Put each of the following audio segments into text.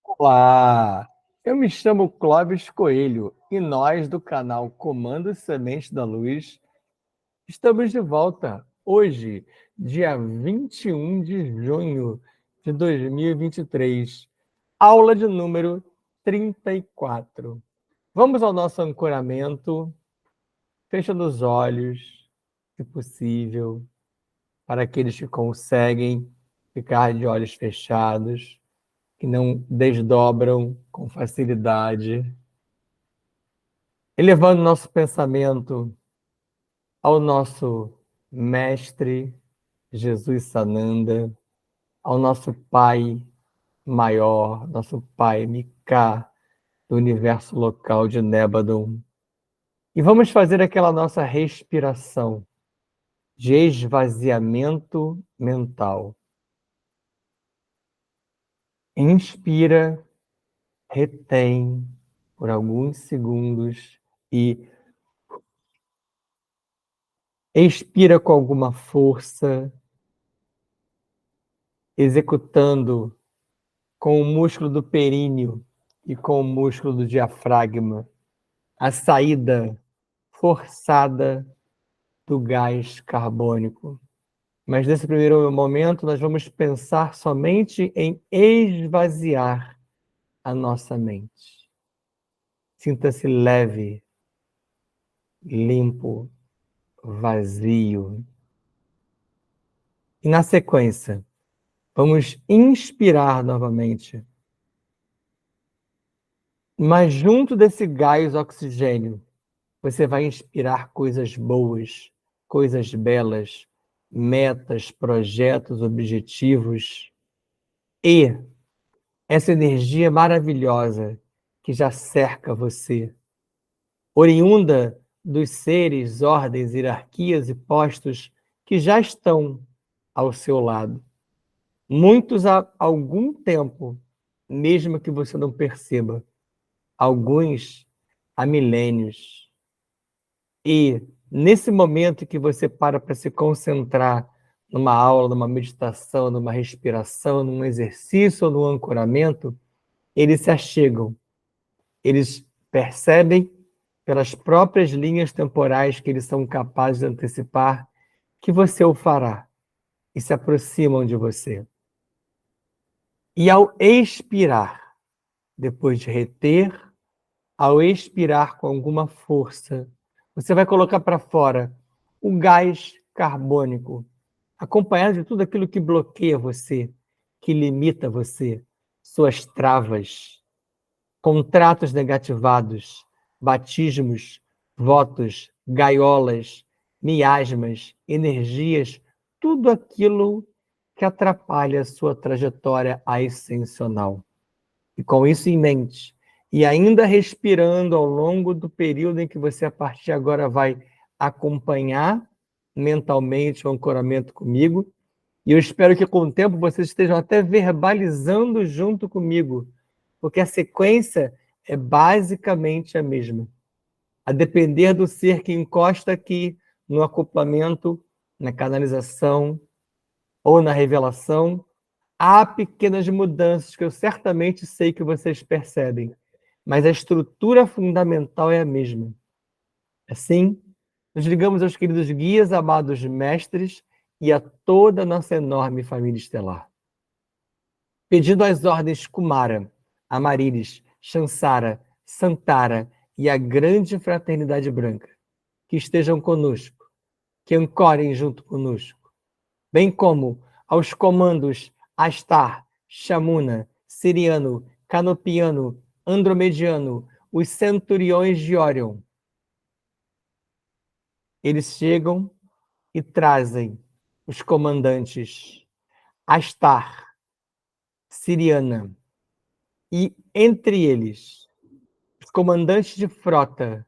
Olá, eu me chamo Clóvis Coelho e nós do canal Comando Semente da Luz estamos de volta hoje, dia 21 de junho de 2023, aula de número 34. Vamos ao nosso ancoramento, fechando os olhos, se possível, para aqueles que conseguem ficar de olhos fechados, que não desdobram com facilidade, elevando nosso pensamento ao nosso Mestre Jesus Sananda, ao nosso Pai maior, nosso Pai Mika, do universo local de Nébadon. E vamos fazer aquela nossa respiração de esvaziamento mental. Inspira, retém por alguns segundos e expira com alguma força, executando com o músculo do períneo e com o músculo do diafragma a saída forçada do gás carbônico. Mas nesse primeiro momento nós vamos pensar somente em esvaziar a nossa mente. Sinta-se leve, limpo, vazio. E na sequência, vamos inspirar novamente. Mas junto desse gás oxigênio, você vai inspirar coisas boas, coisas belas, metas, projetos, objetivos e essa energia maravilhosa que já cerca você, oriunda dos seres, ordens, hierarquias e postos que já estão ao seu lado. Muitos há algum tempo, mesmo que você não perceba, alguns há milênios. E nesse momento que você para se concentrar numa aula, numa meditação, numa respiração, num exercício ou num ancoramento, eles se achegam. Eles percebem pelas próprias linhas temporais que eles são capazes de antecipar que você o fará e se aproximam de você. E ao expirar, depois de reter, ao expirar com alguma força, você vai colocar para fora o gás carbônico, acompanhado de tudo aquilo que bloqueia você, que limita você, suas travas, contratos negativados, batismos, votos, gaiolas, miasmas, energias, tudo aquilo que atrapalha a sua trajetória ascensional. E com isso em mente, e ainda respirando ao longo do período em que você, a partir de agora, vai acompanhar mentalmente o ancoramento comigo, e eu espero que com o tempo vocês estejam até verbalizando junto comigo, porque a sequência é basicamente a mesma. A depender do ser que encosta aqui no acoplamento, na canalização ou na revelação, há pequenas mudanças que eu certamente sei que vocês percebem, mas a estrutura fundamental é a mesma. Assim, nos ligamos aos queridos guias, amados mestres e a toda a nossa enorme família estelar. Pedindo as ordens Kumara, Amarilis, Chansara, Santara e a grande fraternidade branca, que estejam conosco, que ancorem junto conosco, bem como aos comandos Astar, Shamuna, Siriano, Canopiano, Andromediano, os centuriões de Orion. Eles chegam e trazem os comandantes Astar, Siriana, e entre eles os comandantes de frota,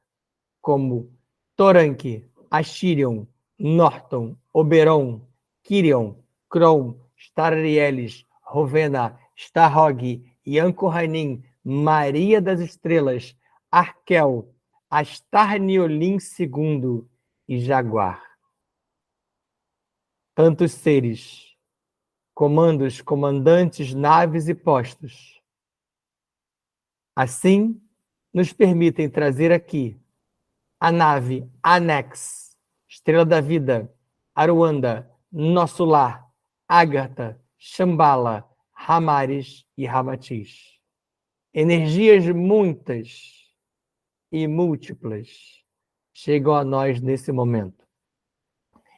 como Toranque, Ashirion, Norton, Oberon, Kirion, Kron, Starrielis, Rovena, Starhog, Yankohanin, Maria das Estrelas, Arkel, Astarniolin II e Jaguar. Tantos seres comandos, comandantes, naves e postos. Assim, nos permitem trazer aqui a nave Anex, Estrela da Vida, Aruanda, Nosso Lar, Ágata, Shambhala, Ramares e Ramatiz. Energias muitas e múltiplas chegam a nós nesse momento,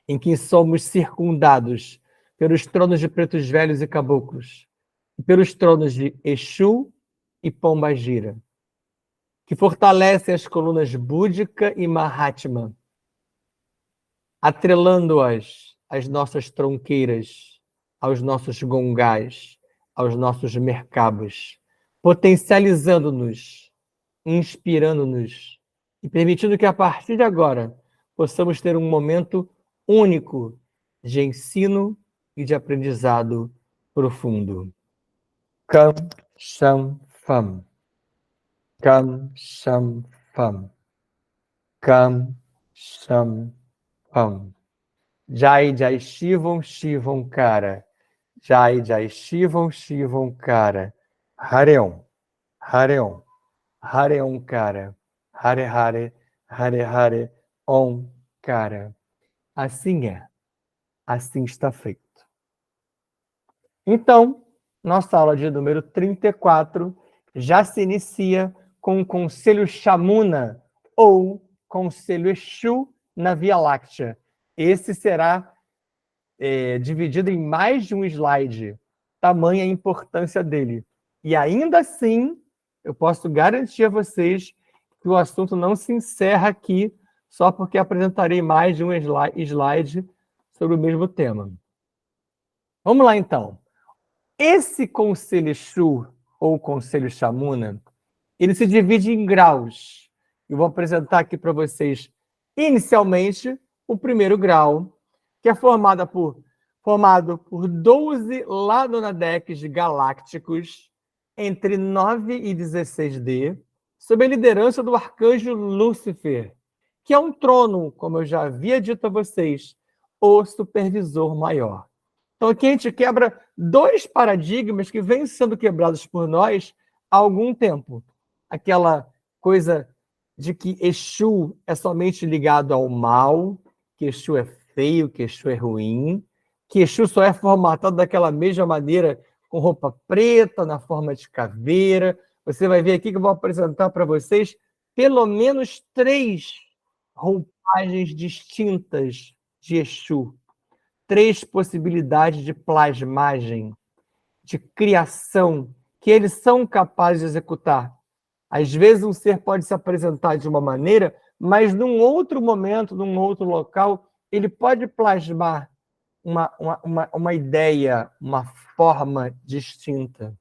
em que somos circundados pelos tronos de pretos velhos e caboclos, e pelos tronos de Exu e Pombagira, que fortalecem as colunas Búdica e Mahatma, atrelando-as às nossas tronqueiras, aos nossos gongás, aos nossos mercabos, potencializando-nos, inspirando-nos e permitindo que, a partir de agora, possamos ter um momento único de ensino e de aprendizado profundo. Kam Sham Fam. Kam Sham Fam. Kam Sham Fam. Jai Jai Shivam Shivam Kara. Jai Jai Shivam Shivam Kara. Hareon. Hareon. Hareon Kara. Hare Hare. Hare Hare. Om Kara. Assim é. Assim está feito. Então, nossa aula de número 34 já se inicia com o Conselho Shamuna, ou Conselho Exu na Via Láctea. Esse será dividido em mais de um slide, tamanha a importância dele. E ainda assim, eu posso garantir a vocês que o assunto não se encerra aqui, só porque apresentarei mais de um slide sobre o mesmo tema. Vamos lá, então. Esse Conselho Exu, ou Conselho Shamuna, ele se divide em graus. Eu vou apresentar aqui para vocês, inicialmente, o primeiro grau, que é formado por 12 Ladonadeques galácticos, entre 9 e 16D, sob a liderança do arcanjo Lúcifer, que é um trono, como eu já havia dito a vocês, o supervisor maior. Então, aqui a gente quebra 2 paradigmas que vêm sendo quebrados por nós há algum tempo. Aquela coisa de que Exu é somente ligado ao mal, que Exu é feio, que Exu é ruim, que Exu só é formatado daquela mesma maneira, com roupa preta, na forma de caveira. Você vai ver aqui que eu vou apresentar para vocês pelo menos 3 roupagens distintas de Exu. 3 possibilidades de plasmagem, de criação, que eles são capazes de executar. Às vezes um ser pode se apresentar de uma maneira, mas num outro momento, num outro local, ele pode plasmar uma ideia, uma forma distinta.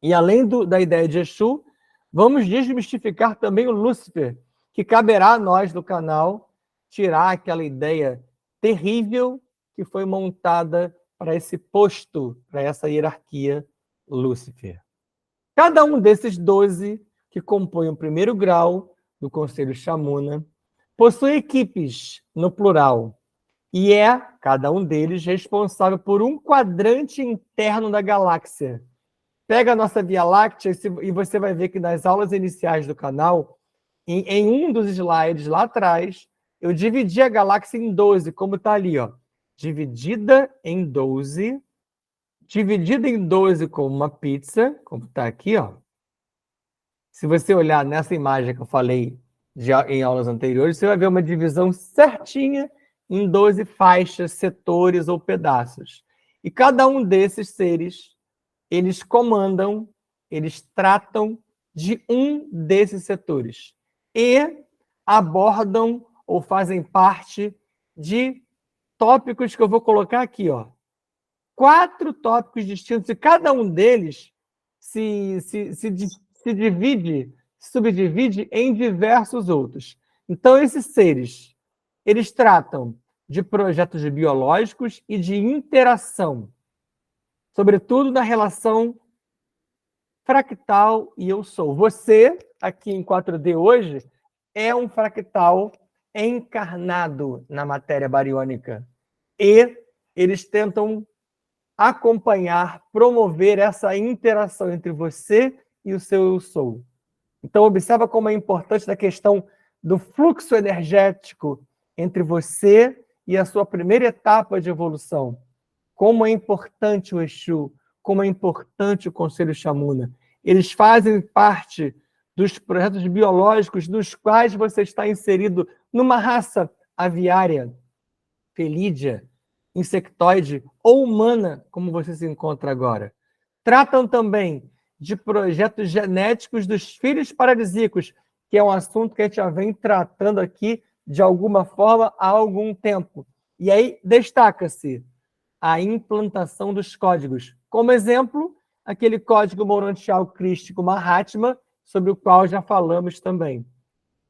E além da ideia de Exu, vamos desmistificar também o Lúcifer, que caberá a nós do canal tirar aquela ideia terrível que foi montada para esse posto, para essa hierarquia Lúcifer. Cada um desses 12 que compõem o primeiro grau do Conselho Shamuna possui equipes, no plural, e é, cada um deles, responsável por um quadrante interno da galáxia. Pega a nossa Via Láctea e você vai ver que nas aulas iniciais do canal, em um dos slides lá atrás, eu dividi a galáxia em 12, como está ali, ó. Dividida em 12 como uma pizza, como está aqui, ó. Se você olhar nessa imagem que eu falei em aulas anteriores, você vai ver uma divisão certinha em 12 faixas, setores ou pedaços. E cada um desses seres, eles comandam, eles tratam de um desses setores e abordam ou fazem parte de tópicos que eu vou colocar aqui, ó. 4 tópicos distintos, e cada um deles se subdivide em diversos outros. Então, esses seres, eles tratam de projetos biológicos e de interação, sobretudo na relação fractal e eu sou. Você, aqui em 4D hoje, é um fractal encarnado na matéria bariônica. E eles tentam acompanhar, promover essa interação entre você e o seu eu sou. Então, observa como é importante a questão do fluxo energético entre você e a sua primeira etapa de evolução. Como é importante o Exu, como é importante o Conselho Chamuna. Eles fazem parte dos projetos biológicos nos quais você está inserido numa raça aviária, felídea, insectoide ou humana, como você se encontra agora. Tratam também de projetos genéticos dos filhos paralíticos, que é um assunto que a gente já vem tratando aqui de alguma forma há algum tempo. E aí destaca-se a implantação dos códigos. Como exemplo, aquele código morontial crístico Mahatma, sobre o qual já falamos também.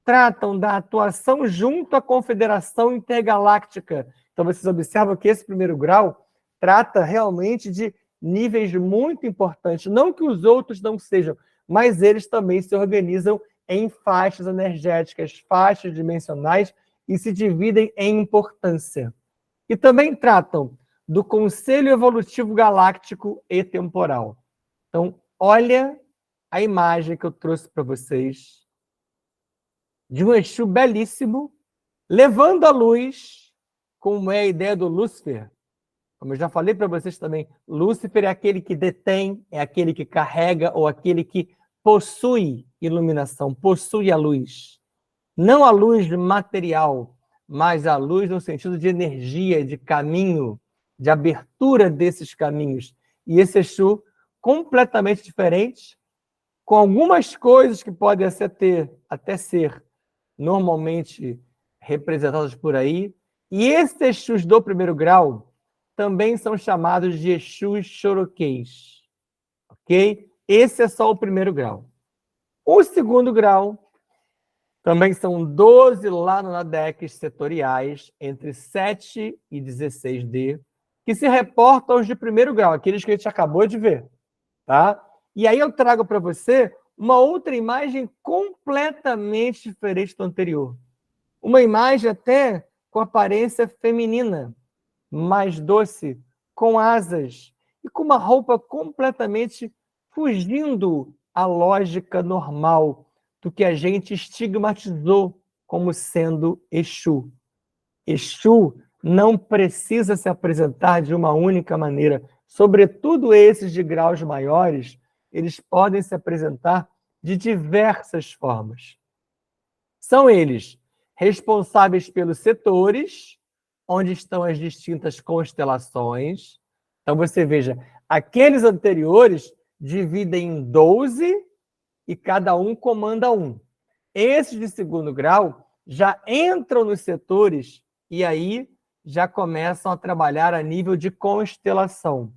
Tratam da atuação junto à Confederação Intergaláctica. Então, vocês observam que esse primeiro grau trata realmente de níveis muito importantes. Não que os outros não sejam, mas eles também se organizam em faixas energéticas, faixas dimensionais, e se dividem em importância. E também tratam do Conselho Evolutivo Galáctico e Temporal. Então, olha a imagem que eu trouxe para vocês de um Exu belíssimo, levando a luz, como é a ideia do Lúcifer. Como eu já falei para vocês também, Lúcifer é aquele que detém, é aquele que carrega ou aquele que possui iluminação, possui a luz. Não a luz material, mas a luz no sentido de energia, de caminho, de abertura desses caminhos. E esse Exu completamente diferente, com algumas coisas que podem até ser normalmente representadas por aí. E esses Exus do primeiro grau também são chamados de Exus choroquês. Ok? Esse é só o primeiro grau. O segundo grau também são 12 Lanonadecs setoriais, entre 7 e 16D, que se reportam aos de primeiro grau, aqueles que a gente acabou de ver. Tá? E aí eu trago para você uma outra imagem completamente diferente do anterior. Uma imagem até com aparência feminina, mais doce, com asas e com uma roupa completamente fugindo à lógica normal do que a gente estigmatizou como sendo Exu. Exu não precisa se apresentar de uma única maneira. Sobretudo esses de graus maiores, eles podem se apresentar de diversas formas. São eles responsáveis pelos setores, onde estão as distintas constelações. Então, você veja, aqueles anteriores dividem em 12 e cada um comanda um. Esses de segundo grau já entram nos setores e aí já começam a trabalhar a nível de constelação.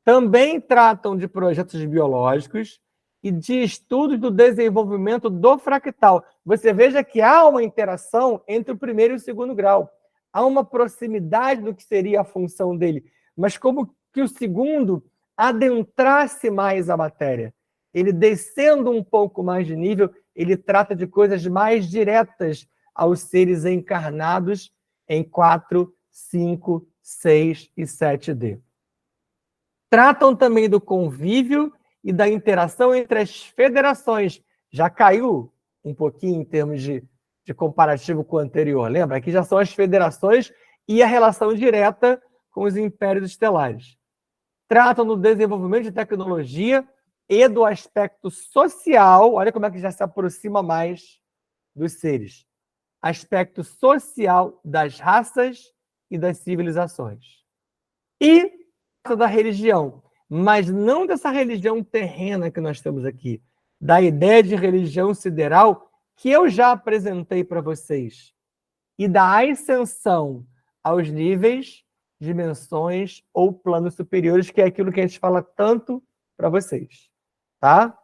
Também tratam de projetos biológicos e de estudos do desenvolvimento do fractal. Você veja que há uma interação entre o primeiro e o segundo grau. Há uma proximidade do que seria a função dele, mas como que o segundo adentrasse mais a matéria. Ele descendo um pouco mais de nível, ele trata de coisas mais diretas aos seres encarnados em 4, 5, 6 e 7D. Tratam também do convívio e da interação entre as federações. Já caiu um pouquinho em termos de comparativo com o anterior, lembra? Aqui já são as federações e a relação direta com os impérios estelares. Tratam do desenvolvimento de tecnologia e do aspecto social, olha como é que já se aproxima mais dos seres. Aspecto social das raças e das civilizações. E da religião, mas não dessa religião terrena que nós temos aqui, da ideia de religião sideral que eu já apresentei para vocês, e da ascensão aos níveis, dimensões ou planos superiores, que é aquilo que a gente fala tanto para vocês. Tá?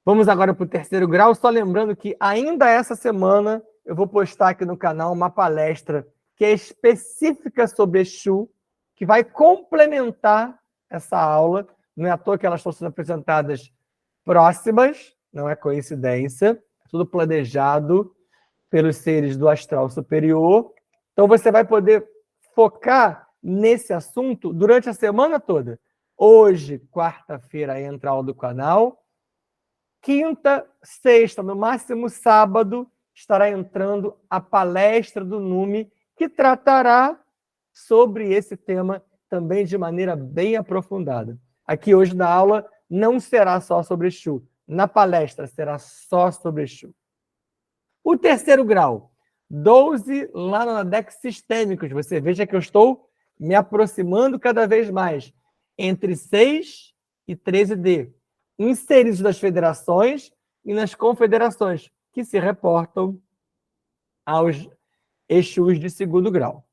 Vamos agora para o terceiro grau, só lembrando que ainda essa semana eu vou postar aqui no canal uma palestra que é específica sobre Exu, que vai complementar essa aula. Não é à toa que elas estão sendo apresentadas próximas, não é coincidência, é tudo planejado pelos seres do astral superior. Então você vai poder focar nesse assunto durante a semana toda. Hoje, quarta-feira, entra a aula do canal. Quinta, sexta, no máximo sábado, estará entrando a palestra do NUME, que tratará sobre esse tema também de maneira bem aprofundada. Aqui hoje na aula não será só sobre Exu, na palestra será só sobre Exu. O terceiro grau, 12 lá na Nadex Sistêmicos. Você veja que eu estou me aproximando cada vez mais entre 6 e 13D, inseridos nas federações e nas confederações, que se reportam aos Exus de segundo grau.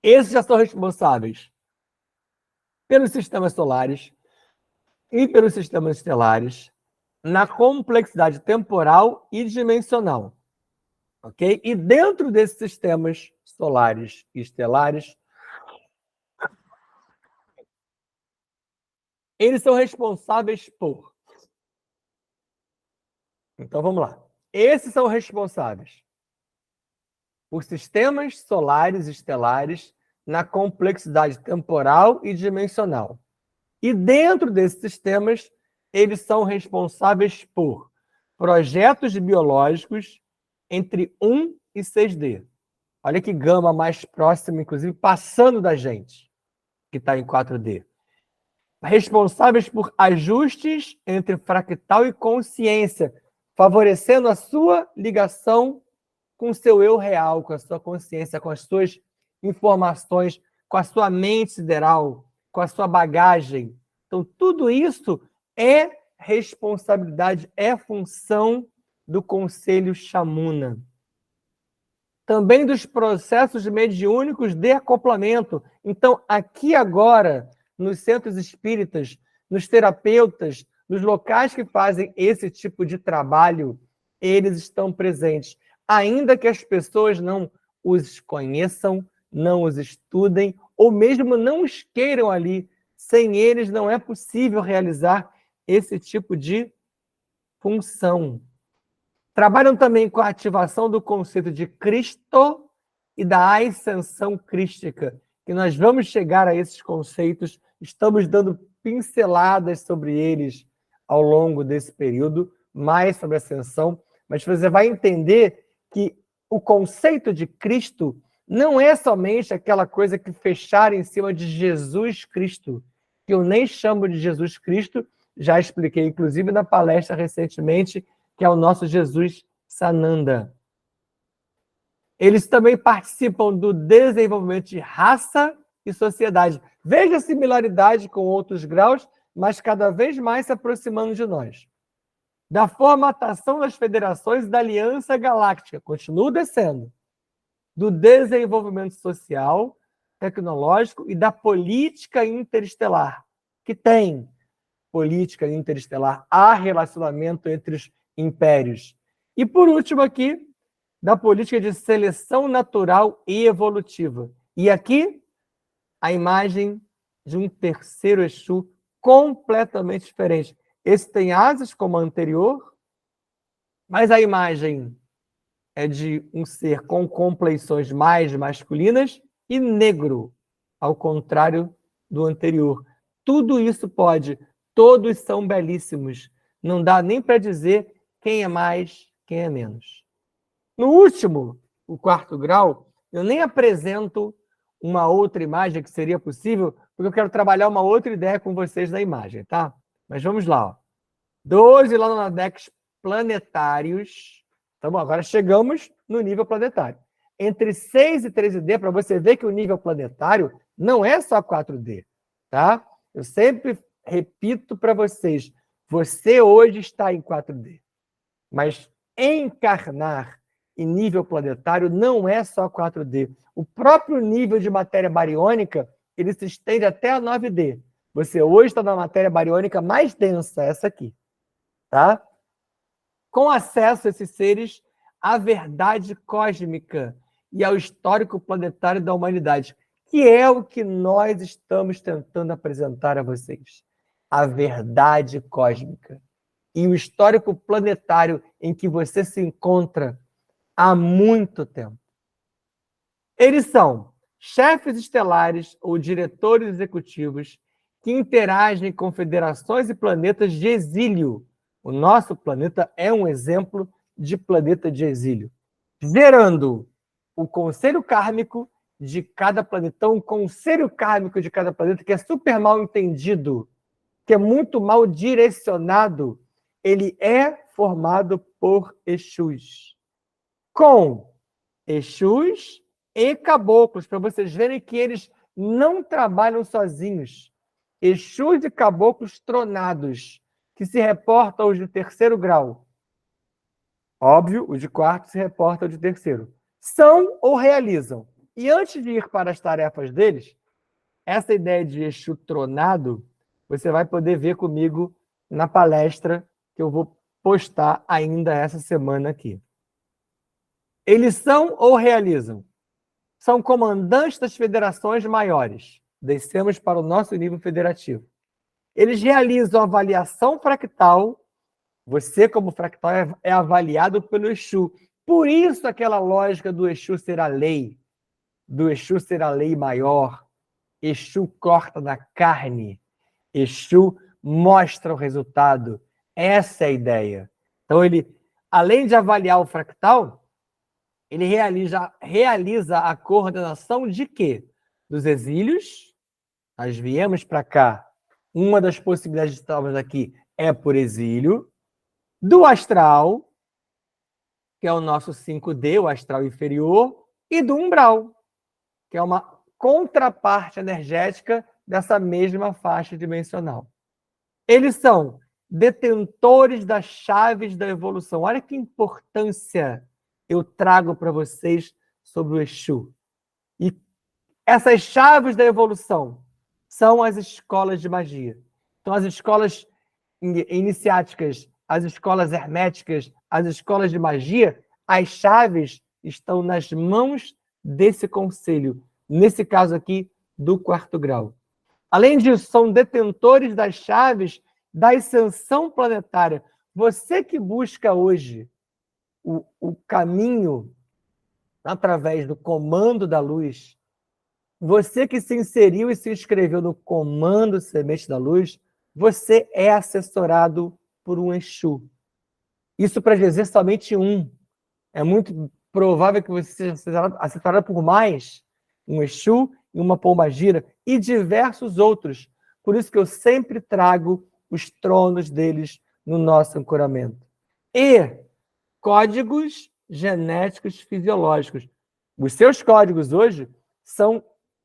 Esses já são responsáveis pelos sistemas solares e pelos sistemas estelares, na complexidade temporal e dimensional. Ok? E dentro desses sistemas solares e estelares, eles são responsáveis por... Então, vamos lá. Esses são responsáveis por sistemas solares e estelares na complexidade temporal e dimensional. E dentro desses sistemas, eles são responsáveis por projetos biológicos entre 1 e 6D. Olha que gama mais próxima, inclusive, passando da gente, que está em 4D. Responsáveis por ajustes entre fractal e consciência, favorecendo a sua ligação com o seu eu real, com a sua consciência, com as suas informações, com a sua mente sideral, com a sua bagagem. Então, tudo isso é responsabilidade, é função do Conselho Chamuna. Também dos processos mediúnicos de acoplamento. Então, aqui agora, nos centros espíritas, nos terapeutas, nos locais que fazem esse tipo de trabalho, eles estão presentes. Ainda que as pessoas não os conheçam, não os estudem, ou mesmo não os queiram ali, sem eles não é possível realizar esse tipo de função. Trabalham também com a ativação do conceito de Cristo e da ascensão crística, que nós vamos chegar a esses conceitos, estamos dando pinceladas sobre eles ao longo desse período, mais sobre a ascensão, mas você vai entender que o conceito de Cristo não é somente aquela coisa que fecharam em cima de Jesus Cristo, que eu nem chamo de Jesus Cristo, já expliquei, inclusive, na palestra recentemente, que é o nosso Jesus Sananda. Eles também participam do desenvolvimento de raça e sociedade. Veja a similaridade com outros graus, mas cada vez mais se aproximando de nós. Da formatação das federações da Aliança Galáctica, continua descendo. Do desenvolvimento social, tecnológico e da política interestelar, que tem política interestelar, há relacionamento entre os impérios. E, por último, aqui, da política de seleção natural e evolutiva. E aqui, a imagem de um terceiro Exu completamente diferente. Esse tem asas, como a anterior, mas a imagem é de um ser com compleições mais masculinas e negro, ao contrário do anterior. Tudo isso pode, todos são belíssimos. Não dá nem para dizer quem é mais, quem é menos. No último, o quarto grau, eu nem apresento uma outra imagem que seria possível, porque eu quero trabalhar uma outra ideia com vocês da imagem, tá? Mas vamos lá. Ó. 12 lá no Nadex planetários. Então, agora chegamos no nível planetário. Entre 6 e 13D, para você ver que o nível planetário não é só 4D, tá? Eu sempre repito para vocês, você hoje está em 4D, mas encarnar em nível planetário não é só 4D. O próprio nível de matéria bariônica, ele se estende até a 9D. Você hoje está na matéria bariônica mais densa, essa aqui, tá? Com acesso a esses seres à verdade cósmica e ao histórico planetário da humanidade, que é o que nós estamos tentando apresentar a vocês. A verdade cósmica e o histórico planetário em que você se encontra há muito tempo. Eles são chefes estelares ou diretores executivos que interagem com federações e planetas de exílio. O nosso planeta é um exemplo de planeta de exílio, gerando o conselho kármico de cada planeta. Então, o conselho kármico de cada planeta, que é super mal entendido, que é muito mal direcionado, ele é formado por Exus. Com Exus e caboclos, para vocês verem que eles não trabalham sozinhos. Exus e caboclos tronados, que se reportam aos de terceiro grau. Óbvio, os de quarto se reportam aos de terceiro. São ou realizam. E antes de ir para as tarefas deles, essa ideia de Exu tronado, você vai poder ver comigo na palestra que eu vou postar ainda essa semana aqui. Eles são ou realizam? São comandantes das federações maiores. Descemos para o nosso nível federativo. Eles realizam avaliação fractal. Você, como fractal, é avaliado pelo Exu. Por isso, aquela lógica do Exu ser a lei, do Exu ser a lei maior. Exu corta na carne. Exu mostra o resultado. Essa é a ideia. Então, ele, além de avaliar o fractal, ele realiza a coordenação de quê? Dos exílios. Nós viemos para cá. Uma das possibilidades de estarmos aqui é por exílio. Do astral, que é o nosso 5D, o astral inferior. E do umbral, que é uma contraparte energética dessa mesma faixa dimensional. Eles são detentores das chaves da evolução. Olha que importância eu trago para vocês sobre o Exu. E essas chaves da evolução são as escolas de magia. Então, as escolas iniciáticas, as escolas herméticas, as escolas de magia, as chaves estão nas mãos desse conselho, nesse caso aqui, do quarto grau. Além disso, são detentores das chaves da ascensão planetária. Você que busca hoje o caminho através do comando da luz, você que se inseriu e se inscreveu no comando Semente da Luz, você é assessorado por um Exu. Isso para dizer somente um. É muito provável que você seja assessorado por mais um Exu e uma pombagira e diversos outros. Por isso que eu sempre trago os tronos deles no nosso ancoramento. E códigos genéticos fisiológicos. Os seus códigos hoje são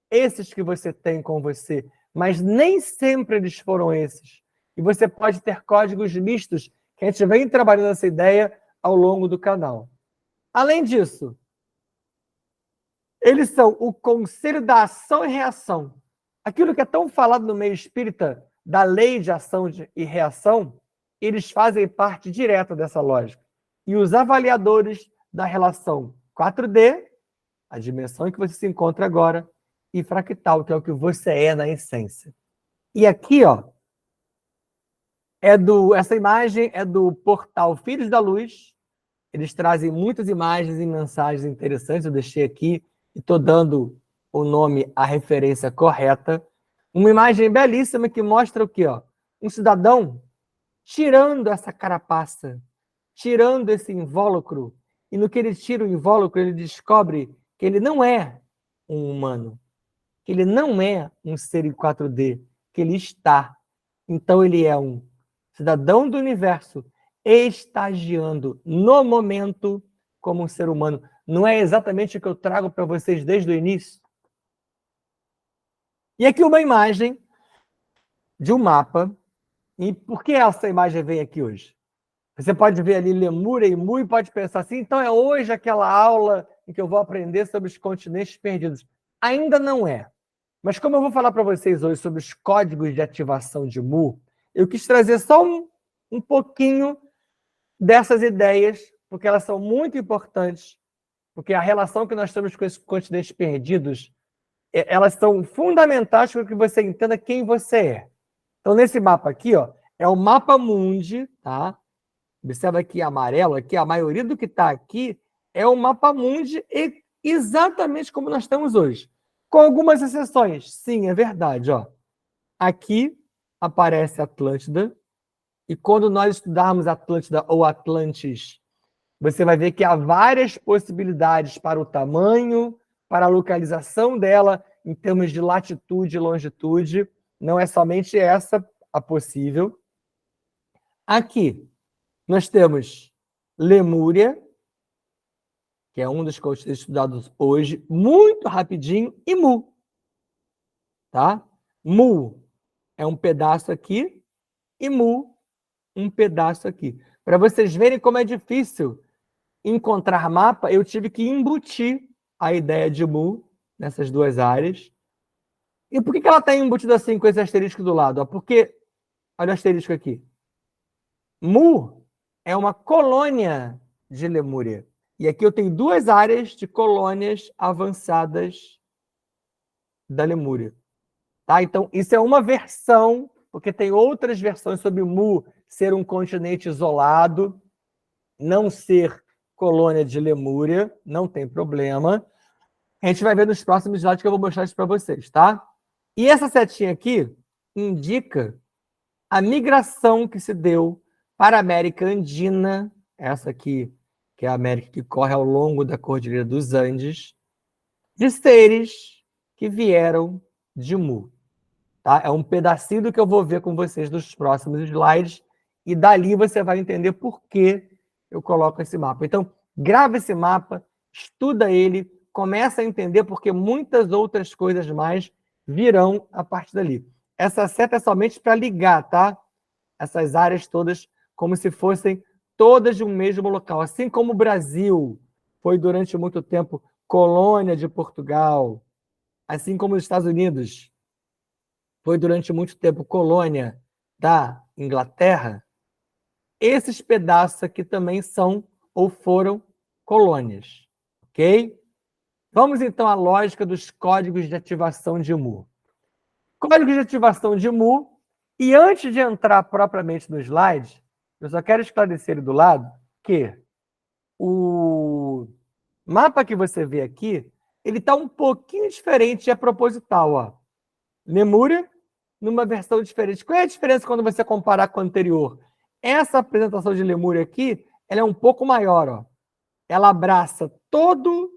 esses que você tem com você, mas nem sempre eles foram esses. E você pode ter códigos mistos, que a gente vem trabalhando essa ideia ao longo do canal. Além disso, eles são o conselho da ação e reação. Aquilo que é tão falado no meio espírita, da lei de ação e reação, eles fazem parte direta dessa lógica. E os avaliadores da relação 4D, a dimensão em que você se encontra agora, e fractal, que é o que você é na essência. E aqui, ó, essa imagem é do portal Filhos da Luz. Eles trazem muitas imagens e mensagens interessantes. Eu deixei aqui e estou dando o nome, a referência correta. Uma imagem belíssima que mostra o quê? Ó? Um cidadão tirando essa carapaça, tirando esse invólucro. E no que ele tira o invólucro, ele descobre que ele não é um humano, que ele não é um ser em 4D, que ele está. Então ele é um cidadão do universo, estagiando no momento como um ser humano. Não é exatamente o que eu trago para vocês desde o início? E aqui uma imagem de um mapa. E por que essa imagem vem aqui hoje? Você pode ver ali Lemúria e Mu e pode pensar assim, então é hoje aquela aula em que eu vou aprender sobre os continentes perdidos. Ainda não é. Mas como eu vou falar para vocês hoje sobre os códigos de ativação de Mu, eu quis trazer só um pouquinho dessas ideias, porque elas são muito importantes, porque a relação que nós temos com esses continentes perdidos, elas são fundamentais para que você entenda quem você é. Então, nesse mapa aqui, ó, é o mapa mundi, tá? Observa aqui amarelo, aqui a maioria do que está aqui é o mapa mundi e exatamente como nós estamos hoje. Com algumas exceções. Sim, é verdade. Ó. Aqui aparece Atlântida, e quando nós estudarmos Atlântida ou Atlantis, você vai ver que há várias possibilidades para o tamanho, para a localização dela, em termos de latitude e longitude. Não é somente essa a possível. Aqui, nós temos Lemúria, que é um dos continentes estudados hoje, muito rapidinho, e Mu. Tá? Mu é um pedaço aqui, e Mu, um pedaço aqui. Para vocês verem como é difícil encontrar mapa, eu tive que embutir a ideia de Mu nessas duas áreas. E por que ela está embutida assim com esse asterisco do lado? Porque, olha o asterisco aqui. Mu é uma colônia de Lemúria. E aqui eu tenho duas áreas de colônias avançadas da Lemúria. Tá? Então, isso é uma versão, porque tem outras versões sobre Mu ser um continente isolado, não ser colônia de Lemúria, não tem problema. A gente vai ver nos próximos slides que eu vou mostrar isso para vocês, tá? E essa setinha aqui indica a migração que se deu para a América Andina, essa aqui, que é a América que corre ao longo da Cordilheira dos Andes, de seres que vieram de Mu. Tá? É um pedacinho do que eu vou ver com vocês nos próximos slides, e dali você vai entender por que eu coloco esse mapa. Então, grava esse mapa, estuda ele, começa a entender porque muitas outras coisas mais virão a partir dali. Essa seta é somente para ligar, tá? Essas áreas todas como se fossem todas de um mesmo local. Assim como o Brasil foi durante muito tempo colônia de Portugal, assim como os Estados Unidos foi durante muito tempo colônia da Inglaterra, esses pedaços aqui também são ou foram colônias, ok? Vamos então à lógica dos códigos de ativação de Mu. Código de ativação de Mu, e antes de entrar propriamente no slide, eu só quero esclarecer do lado que o mapa que você vê aqui, ele está um pouquinho diferente, é proposital. Ó. Lemúria, numa versão diferente. Qual é a diferença quando você comparar com a anterior? Essa apresentação de Lemúria aqui, ela é um pouco maior. Ó. Ela abraça todo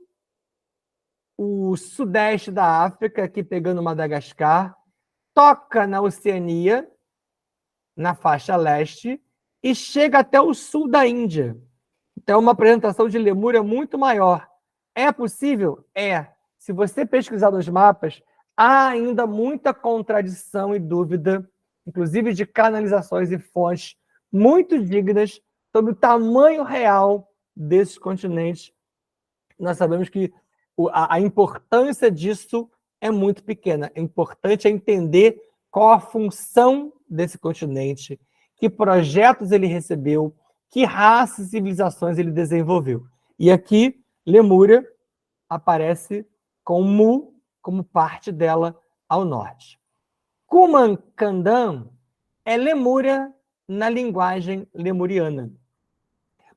o sudeste da África, aqui pegando Madagascar, toca na Oceania, na faixa leste, e chega até o sul da Índia. Então, é uma apresentação de Lemúria muito maior. É possível? É. Se você pesquisar nos mapas, há ainda muita contradição e dúvida, inclusive de canalizações e fontes muito dignas sobre o tamanho real desses continentes. Nós sabemos que a importância disso é muito pequena. É importante entender qual a função desse continente, que projetos ele recebeu, que raças e civilizações ele desenvolveu. E aqui, Lemúria aparece com Mu como parte dela ao norte. Kumankandan é Lemúria na linguagem lemuriana.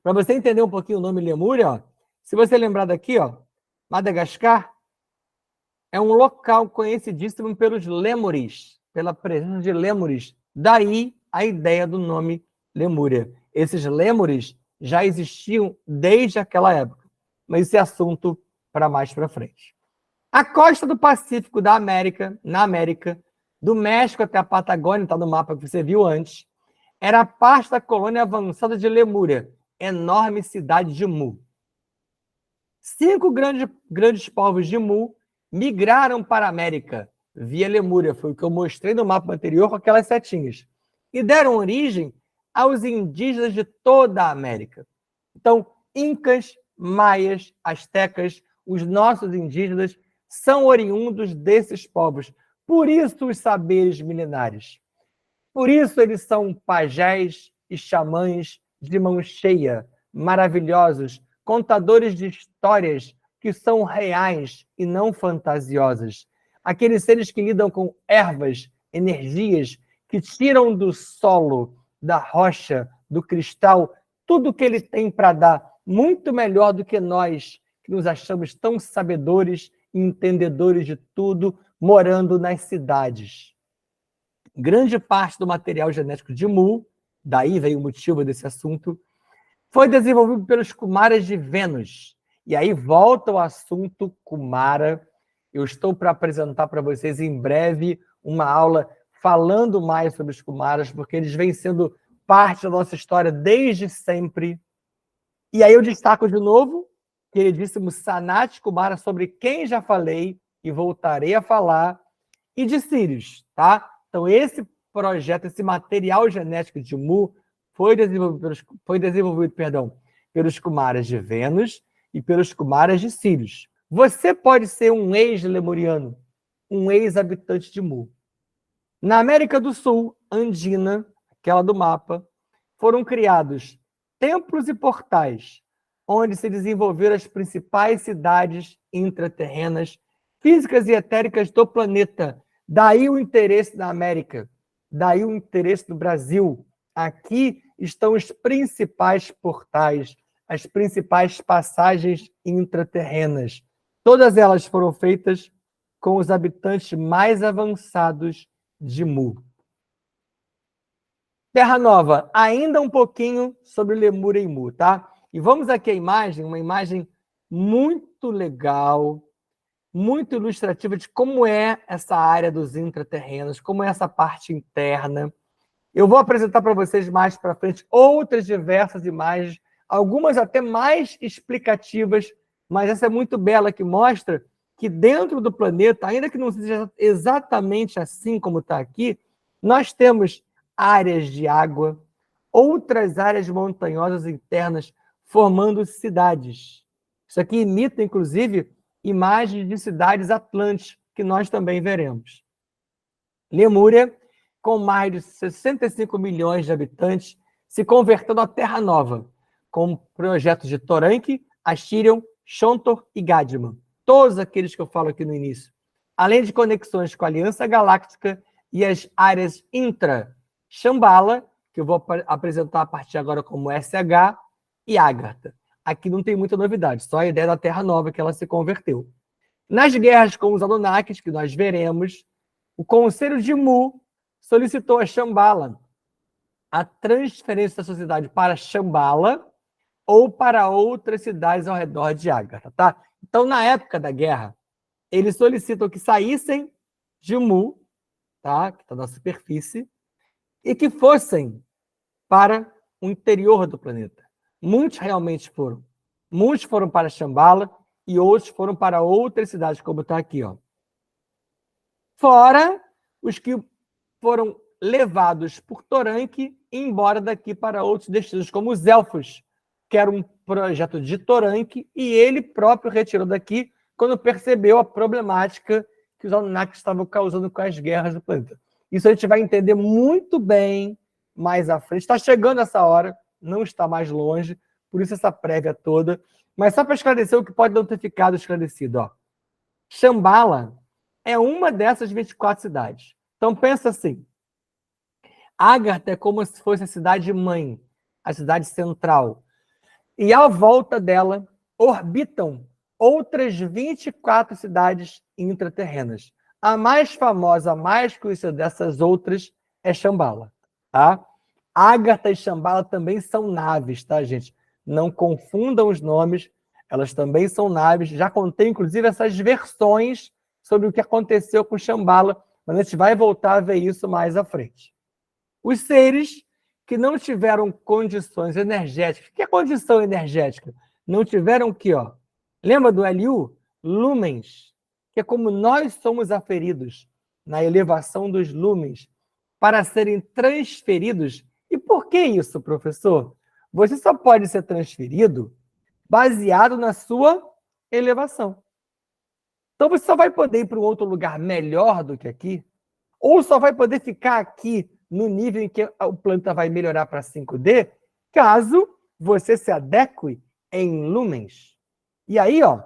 Para você entender um pouquinho o nome Lemúria, ó, se você lembrar daqui, ó, Madagascar é um local conhecidíssimo pelos lêmures, pela presença de lêmures. Daí a ideia do nome Lemúria. Esses lêmures já existiam desde aquela época, mas esse é assunto para mais para frente. A costa do Pacífico da América, na América, do México até a Patagônia, está no mapa que você viu antes, era parte da colônia avançada de Lemúria, enorme cidade de Mu. 5 grandes povos de Mu migraram para a América via Lemúria, foi o que eu mostrei no mapa anterior com aquelas setinhas, e deram origem aos indígenas de toda a América. Então, incas, maias, astecas, os nossos indígenas são oriundos desses povos. Por isso os saberes milenares. Por isso eles são pajés e xamãs de mão cheia, maravilhosos, contadores de histórias que são reais e não fantasiosas. Aqueles seres que lidam com ervas, energias, que tiram do solo, da rocha, do cristal, tudo que ele tem para dar, muito melhor do que nós, que nos achamos tão sabedores e entendedores de tudo, morando nas cidades. Grande parte do material genético de Mu, daí veio o motivo desse assunto, foi desenvolvido pelos Kumaras de Vênus. E aí volta o assunto Kumara. Eu estou para apresentar para vocês em breve uma aula falando mais sobre os Kumaras, porque eles vêm sendo parte da nossa história desde sempre. E aí eu destaco de novo, queridíssimo Sanat Kumara, sobre quem já falei e voltarei a falar, e de Sírios, tá? Então esse projeto, esse material genético de Mu foi desenvolvido pelos Kumaras de Vênus e pelos Kumaras de Sírios. Você pode ser um ex-lemuriano, um ex-habitante de Mu. Na América do Sul, andina, aquela do mapa, foram criados templos e portais, onde se desenvolveram as principais cidades intraterrenas, físicas e etéricas do planeta. Daí o interesse da América, daí o interesse do Brasil. Aqui estão os principais portais, as principais passagens intraterrenas. Todas elas foram feitas com os habitantes mais avançados de Mu. Terra Nova, ainda um pouquinho sobre Lemúria e Mu, tá? E vamos aqui à imagem, uma imagem muito legal, muito ilustrativa de como é essa área dos intraterrenos, como é essa parte interna. Eu vou apresentar para vocês mais para frente outras diversas imagens, algumas até mais explicativas, mas essa é muito bela, que mostra que dentro do planeta, ainda que não seja exatamente assim como está aqui, nós temos áreas de água, outras áreas montanhosas internas formando cidades. Isso aqui imita, inclusive, imagens de cidades atlantes, que nós também veremos. Lemúria, com mais de 65 milhões de habitantes, se convertendo à Terra Nova, com projetos de Toranque, Astirion, Shontor e Gadman. Todos aqueles que eu falo aqui no início. Além de conexões com a Aliança Galáctica e as áreas intra-Shambhala, que eu vou apresentar a partir de agora como SH, e Agartha. Aqui não tem muita novidade, só a ideia da Terra Nova que ela se converteu. Nas guerras com os Anunnakis, que nós veremos, o Conselho de Mu solicitou a Shambhala a transferência da sociedade para Shambhala ou para outras cidades ao redor de Agartha, tá? Então, na época da guerra, eles solicitam que saíssem de Mu, tá? Que está na superfície, e que fossem para o interior do planeta. Muitos realmente foram. Muitos foram para Shambhala e outros foram para outras cidades, como está aqui, ó. Fora os que foram levados por Toranque e embora daqui para outros destinos, como os Elfos, que era um projeto de Toranque, e ele próprio retirou daqui quando percebeu a problemática que os Anunnakis estavam causando com as guerras do planeta. Isso a gente vai entender muito bem mais à frente. Está chegando essa hora, não está mais longe, por isso essa prévia toda. Mas só para esclarecer o que pode não ter ficado esclarecido, ó. Shambhala é uma dessas 24 cidades. Então pensa assim, Agartha é como se fosse a cidade-mãe, a cidade central. E à volta dela orbitam outras 24 cidades intraterrenas. A mais famosa, a mais conhecida dessas outras é Shambhala, tá? Agartha e Shambhala também são naves, tá, gente? Não confundam os nomes, elas também são naves. Já contei, inclusive, essas versões sobre o que aconteceu com Shambhala, mas a gente vai voltar a ver isso mais à frente. Os seres que não tiveram condições energéticas. O que é condição energética? Não tiveram o quê? Ó? Lembra do LU? Lumens, que é como nós somos aferidos na elevação dos lumens para serem transferidos. E por que isso, professor? Você só pode ser transferido baseado na sua elevação. Então você só vai poder ir para um outro lugar melhor do que aqui, ou só vai poder ficar aqui no nível em que o planeta vai melhorar para 5D, caso você se adeque em lumens. E aí, ó,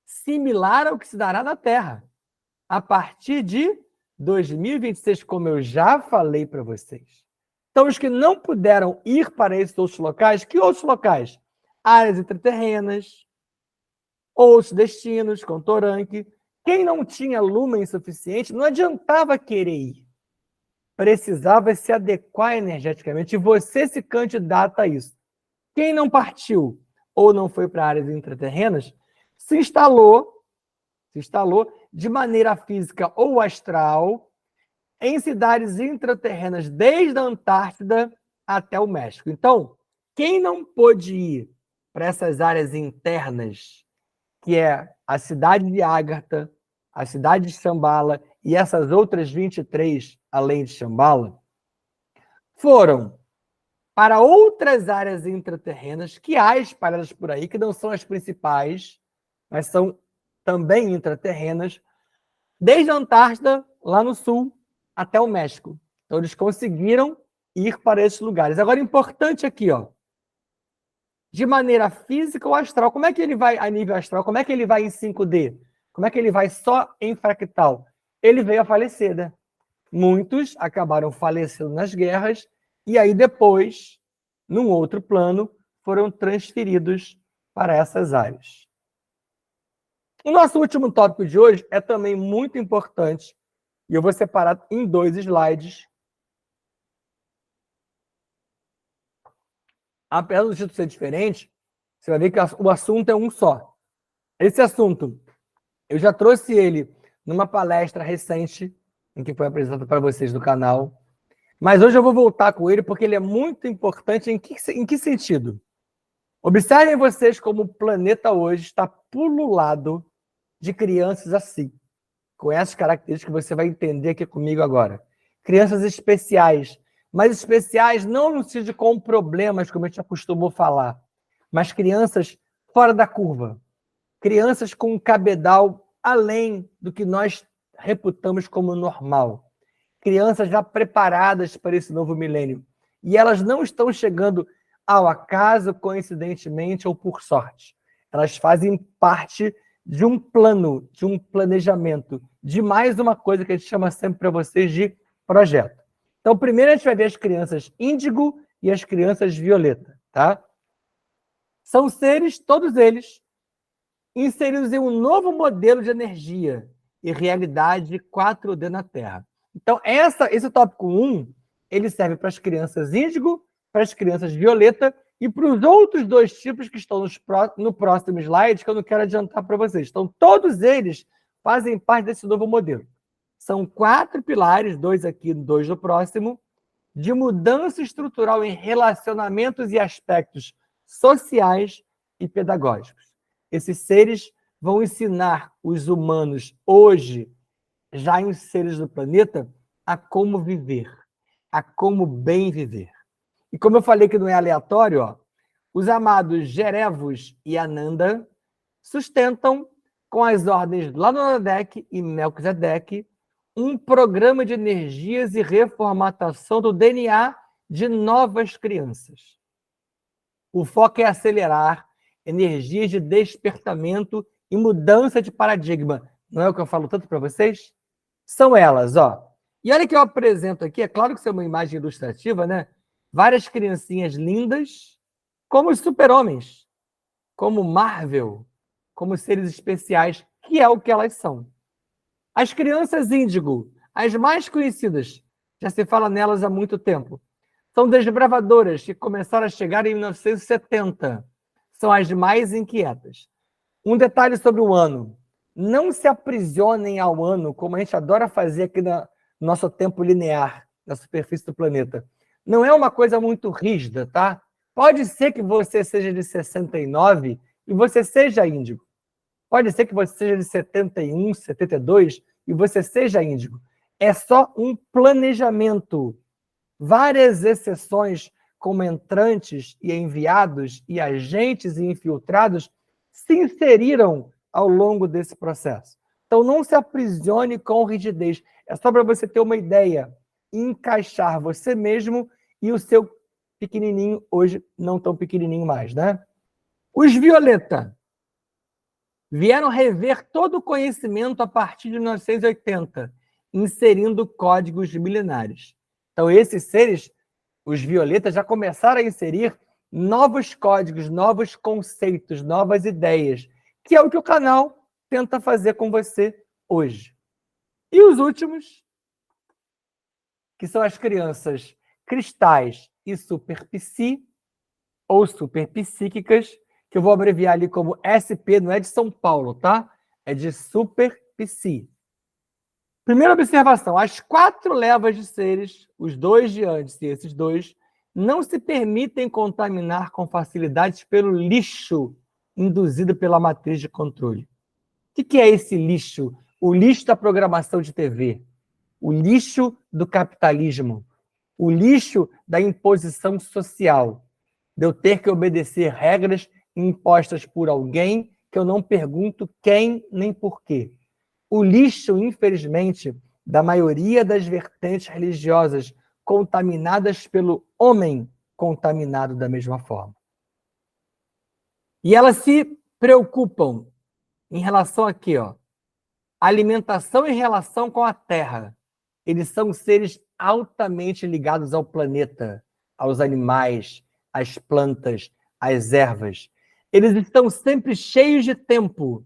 similar ao que se dará na Terra, a partir de 2026, como eu já falei para vocês. Então, os que não puderam ir para esses outros locais, que outros locais? áreas intraterrenas, outros destinos, com Toranque. Quem não tinha lumen suficiente, não adiantava querer ir. Precisava se adequar energeticamente, e você se candidata a isso. Quem não partiu ou não foi para áreas intraterrenas, se instalou de maneira física ou astral em cidades intraterrenas, desde a Antártida até o México. Então, quem não pôde ir para essas áreas internas, que é a cidade de Ágata, a cidade de Shambhala e essas outras 23, além de Shambhala, foram para outras áreas intraterrenas que há espalhadas por aí, que não são as principais, mas são também intraterrenas, desde a Antártida, lá no sul, até o México. Então, eles conseguiram ir para esses lugares. Agora, importante aqui, ó, de maneira física ou astral. Como é que ele vai a nível astral? Como é que ele vai em 5D? Como é que ele vai só em fractal? Ele veio a falecer, né? Muitos acabaram falecendo nas guerras e aí depois, num outro plano, foram transferidos para essas áreas. O nosso último tópico de hoje é também muito importante e eu vou separar em 2 slides. Apesar do título ser diferente, você vai ver que o assunto é um só. Esse assunto, eu já trouxe ele numa palestra recente, em que foi apresentado para vocês do canal, mas hoje eu vou voltar com ele porque ele é muito importante. Em que sentido? Observem vocês como o planeta hoje está pululado de crianças assim, com essas características que você vai entender aqui comigo agora. Crianças especiais, mas especiais não no sentido com problemas, como a gente acostumou falar, mas crianças fora da curva. Crianças com um cabedal além do que nós reputamos como normal. Crianças já preparadas para esse novo milênio. E elas não estão chegando ao acaso, coincidentemente ou por sorte. Elas fazem parte de um plano, de um planejamento, de mais uma coisa que a gente chama sempre para vocês de projeto. Então, primeiro a gente vai ver as crianças índigo e as crianças violeta, tá? São seres, todos eles, inseridos em um novo modelo de energia e realidade 4D na Terra. Então, esse tópico 1, ele serve para as crianças índigo, para as crianças violeta e para os outros 2 tipos que estão no próximo slide, que eu não quero adiantar para vocês. Então, todos eles fazem parte desse novo modelo. São 4 pilares, 2 aqui, 2 no próximo, de mudança estrutural em relacionamentos e aspectos sociais e pedagógicos. Esses seres vão ensinar os humanos hoje, já inseridos no planeta, a como viver, a como bem viver. E como eu falei que não é aleatório, ó, os amados Gerevos e Ananda sustentam, com as ordens Ladonadek e Melquisedeque, um programa de energias e reformatação do DNA de novas crianças. O foco é acelerar energias de despertamento e mudança de paradigma. Não é o que eu falo tanto para vocês? São elas, ó. E olha que eu apresento aqui, é claro que isso é uma imagem ilustrativa, né? Várias criancinhas lindas, como os super-homens, como Marvel, como seres especiais, que é o que elas são. As crianças índigo, as mais conhecidas, já se fala nelas há muito tempo, são desbravadoras que começaram a chegar em 1970. São as mais inquietas. Um detalhe sobre o ano. Não se aprisionem ao ano, como a gente adora fazer aqui no nosso tempo linear, na superfície do planeta. Não é uma coisa muito rígida, tá? Pode ser que você seja de 69 e você seja índigo. Pode ser que você seja de 71, 72 e você seja índigo. É só um planejamento. Várias exceções, como entrantes e enviados e agentes e infiltrados, se inseriram ao longo desse processo. Então, não se aprisione com rigidez. É só para você ter uma ideia. Encaixar você mesmo e o seu pequenininho, hoje não tão pequenininho mais, né? Os violeta vieram rever todo o conhecimento a partir de 1980, inserindo códigos milenares. Então, esses seres, os violetas, já começaram a inserir novos códigos, novos conceitos, novas ideias, que é o que o canal tenta fazer com você hoje. E os últimos, que são as crianças cristais e superpsi, ou superpsíquicas, que eu vou abreviar ali como SP, não é de São Paulo, tá? É de superpsi. Primeira observação, as 4 levas de seres, os 2 de antes e esses 2, não se permitem contaminar com facilidade pelo lixo induzido pela matriz de controle. O que é esse lixo? O lixo da programação de TV, o lixo do capitalismo, o lixo da imposição social, de eu ter que obedecer regras impostas por alguém que eu não pergunto quem nem porquê. O lixo, infelizmente, da maioria das vertentes religiosas contaminadas pelo homem contaminado da mesma forma. E elas se preocupam em relação aqui, ó, alimentação em relação com a Terra. Eles são seres altamente ligados ao planeta, aos animais, às plantas, às ervas. Eles estão sempre cheios de tempo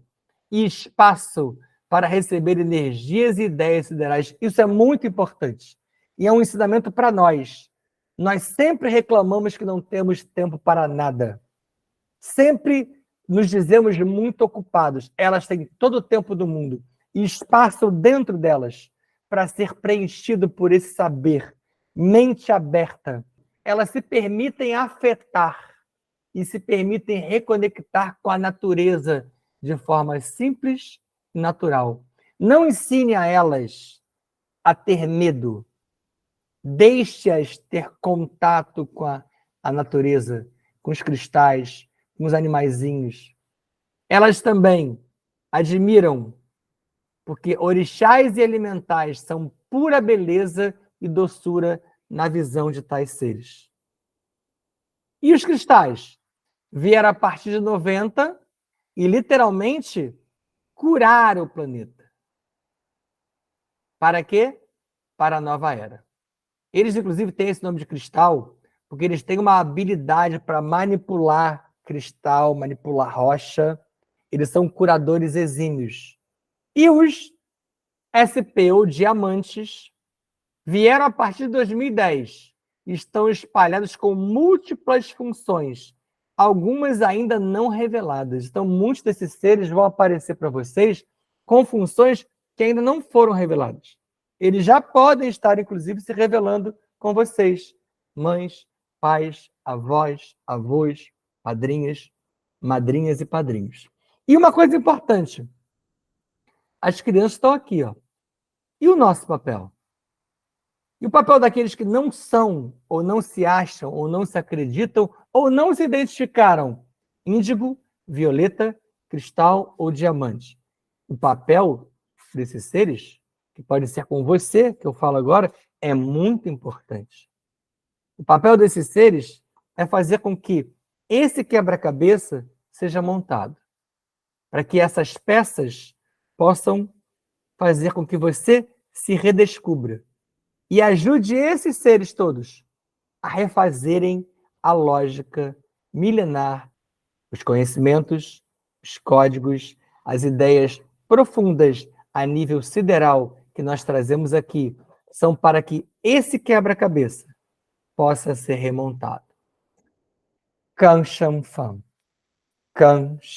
e espaço para receber energias e ideias siderais. Isso é muito importante. E é um ensinamento para nós. Nós sempre reclamamos que não temos tempo para nada. Sempre nos dizemos muito ocupados. Elas têm todo o tempo do mundo e espaço dentro delas para ser preenchido por esse saber, mente aberta. Elas se permitem afetar e se permitem reconectar com a natureza de forma simples e natural. Não ensine a elas a ter medo. Deixe-as ter contato com a natureza, com os cristais, com os animaizinhos. Elas também admiram, porque orixás e elementais são pura beleza e doçura na visão de tais seres. E os cristais vieram a partir de 90 e literalmente curar o planeta. Para quê? Para a nova era. Eles, inclusive, têm esse nome de cristal porque eles têm uma habilidade para manipular cristal, manipular rocha. Eles são curadores exímios. E os SP, ou diamantes, vieram a partir de 2010 e estão espalhados com múltiplas funções, algumas ainda não reveladas. Então, muitos desses seres vão aparecer para vocês com funções que ainda não foram reveladas. Eles já podem estar, inclusive, se revelando com vocês, mães, pais, avós, avós, padrinhas, madrinhas e padrinhos. E uma coisa importante, as crianças estão aqui, ó. E o nosso papel? E o papel daqueles que não são, ou não se acham, ou não se acreditam, ou não se identificaram? Índigo, violeta, cristal ou diamante. O papel desses seres, que pode ser com você, que eu falo agora, é muito importante. O papel desses seres é fazer com que esse quebra-cabeça seja montado, para que essas peças possam fazer com que você se redescubra e ajude esses seres todos a refazerem a lógica milenar, os conhecimentos, os códigos, as ideias profundas a nível sideral que nós trazemos aqui são para que esse quebra-cabeça possa ser remontado. Kan Shan Fan. Kan